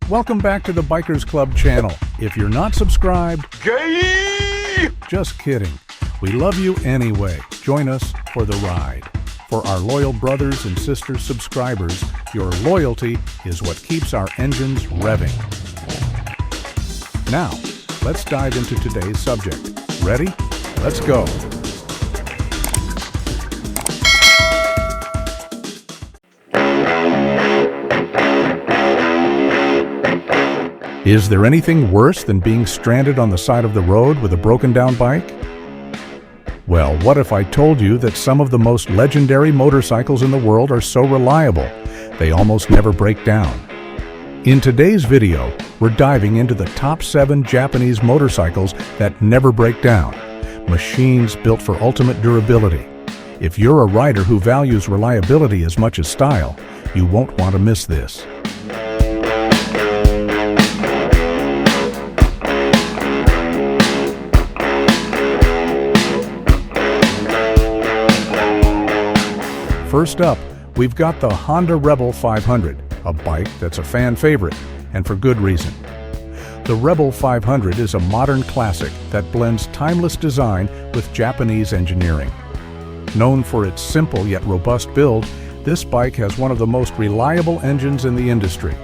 Welcome back to the Bikers Club channel. If you're not subscribed, Gay! just kidding. We love you anyway. Join us for the ride. For our loyal brothers and sisters subscribers, your loyalty is what keeps our engines revving. Now, let's dive into today's subject. Ready? Let's go. Is there anything worse than being stranded on the side of the road with a broken down bike? Well, what if I told you that some of the most legendary motorcycles in the world are so reliable, they almost never break down? In today's video, we're diving into the top 7 Japanese motorcycles that never break down, machines built for ultimate durability. If you're a rider who values reliability as much as style, you won't want to miss this. First up, we've got the Honda Rebel 500, a bike that's a fan favorite, and for good reason. The Rebel 500 is a modern classic that blends timeless design with Japanese engineering. Known for its simple yet robust build, this bike has one of the most reliable engines in the industry.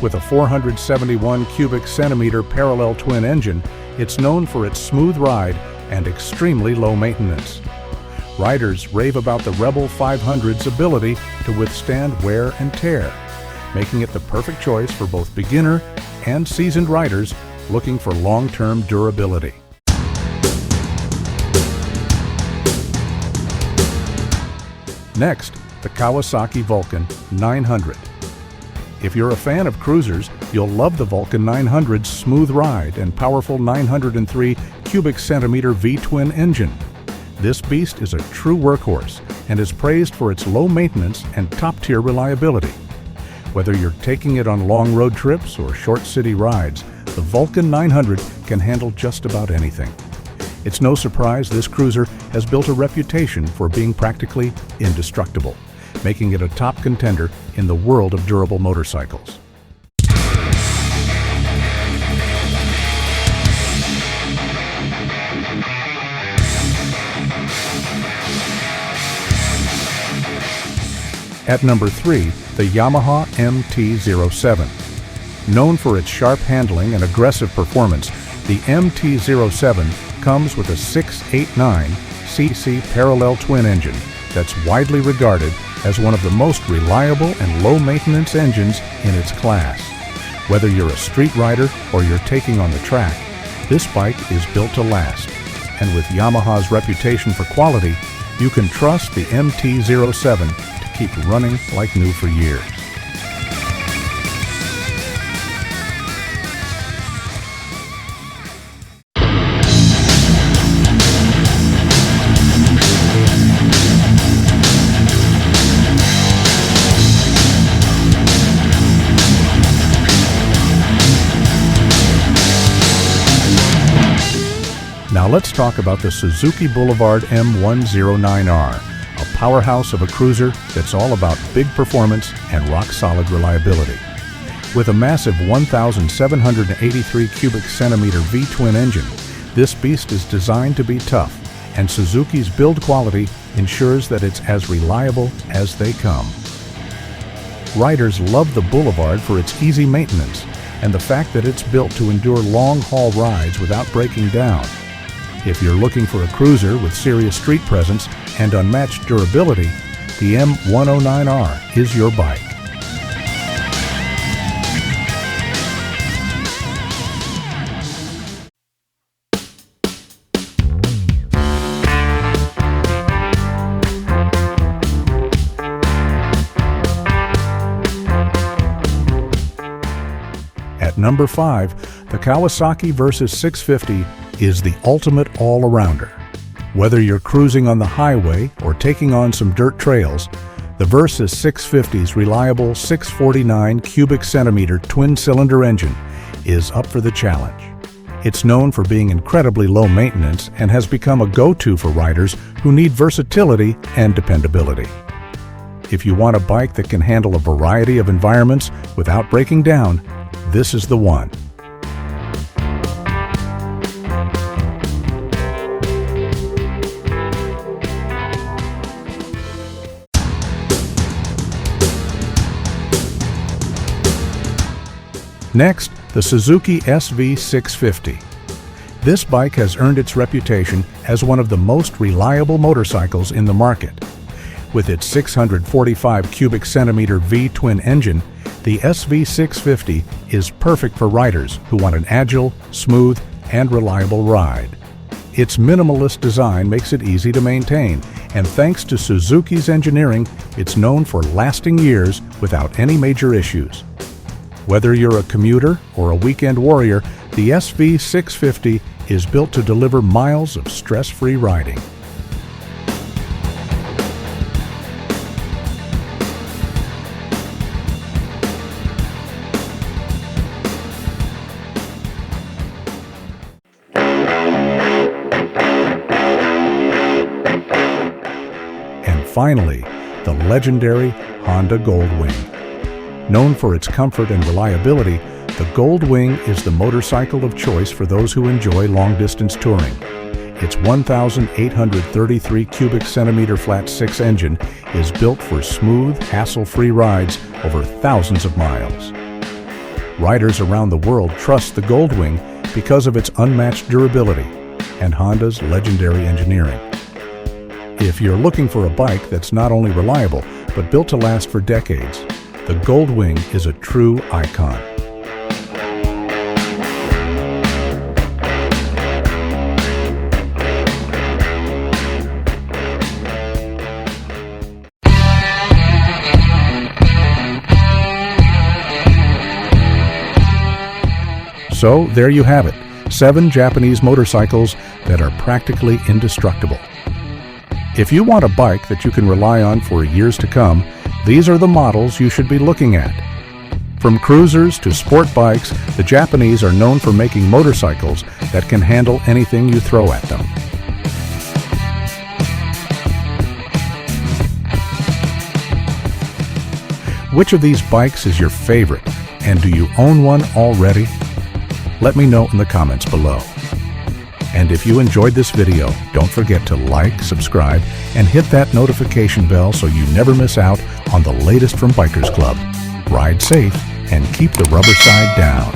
With a 471 cubic centimeter parallel twin engine, it's known for its smooth ride and extremely low maintenance. Riders rave about the Rebel 500's ability to withstand wear and tear, making it the perfect choice for both beginner and seasoned riders looking for long-term durability. Next, the Kawasaki Vulcan 900. If you're a fan of cruisers, you'll love the Vulcan 900's smooth ride and powerful 903 cubic centimeter V-twin engine. This beast is a true workhorse and is praised for its low maintenance and top-tier reliability. Whether you're taking it on long road trips or short city rides, the Vulcan 900 can handle just about anything. It's no surprise this cruiser has built a reputation for being practically indestructible, making it a top contender in the world of durable motorcycles. At number 3, the Yamaha MT-07. Known for its sharp handling and aggressive performance, the MT-07 comes with a 689cc parallel twin engine that's widely regarded as one of the most reliable and low-maintenance engines in its class. Whether you're a street rider or you're taking on the track, this bike is built to last. And with Yamaha's reputation for quality, you can trust the MT-07 to keep running like new for years. Now let's talk about the Suzuki Boulevard M109R, a powerhouse of a cruiser that's all about big performance and rock-solid reliability. With a massive 1,783 cubic centimeter V-twin engine, this beast is designed to be tough, and Suzuki's build quality ensures that it's as reliable as they come. Riders love the Boulevard for its easy maintenance and the fact that it's built to endure long-haul rides without breaking down. If you're looking for a cruiser with serious street presence and unmatched durability, the M109R is your bike. At number 5, the Kawasaki Versys 650 is the ultimate all-arounder. Whether you're cruising on the highway or taking on some dirt trails, the Versys 650's reliable 649 cubic centimeter twin-cylinder engine is up for the challenge. It's known for being incredibly low maintenance and has become a go-to for riders who need versatility and dependability. If you want a bike that can handle a variety of environments without breaking down, this is the one. Next, the Suzuki SV650. This bike has earned its reputation as one of the most reliable motorcycles in the market. With its 645 cubic centimeter V-twin engine, the SV650 is perfect for riders who want an agile, smooth, and reliable ride. Its minimalist design makes it easy to maintain, and thanks to Suzuki's engineering, it's known for lasting years without any major issues. Whether you're a commuter or a weekend warrior, the SV650 is built to deliver miles of stress-free riding. And finally, the legendary Honda Goldwing. Known for its comfort and reliability, the Goldwing is the motorcycle of choice for those who enjoy long-distance touring. Its 1,833 cubic centimeter flat-six engine is built for smooth, hassle-free rides over thousands of miles. Riders around the world trust the Goldwing because of its unmatched durability and Honda's legendary engineering. If you're looking for a bike that's not only reliable, but built to last for decades, the Goldwing is a true icon. So there you have it, 7 Japanese motorcycles that are practically indestructible. If you want a bike that you can rely on for years to come, these are the models you should be looking at. From cruisers to sport bikes, the Japanese are known for making motorcycles that can handle anything you throw at them. Which of these bikes is your favorite, and do you own one already? Let me know in the comments below. And if you enjoyed this video, don't forget to like, subscribe, and hit that notification bell so you never miss out on the latest from Bikers Club. Ride safe and keep the rubber side down.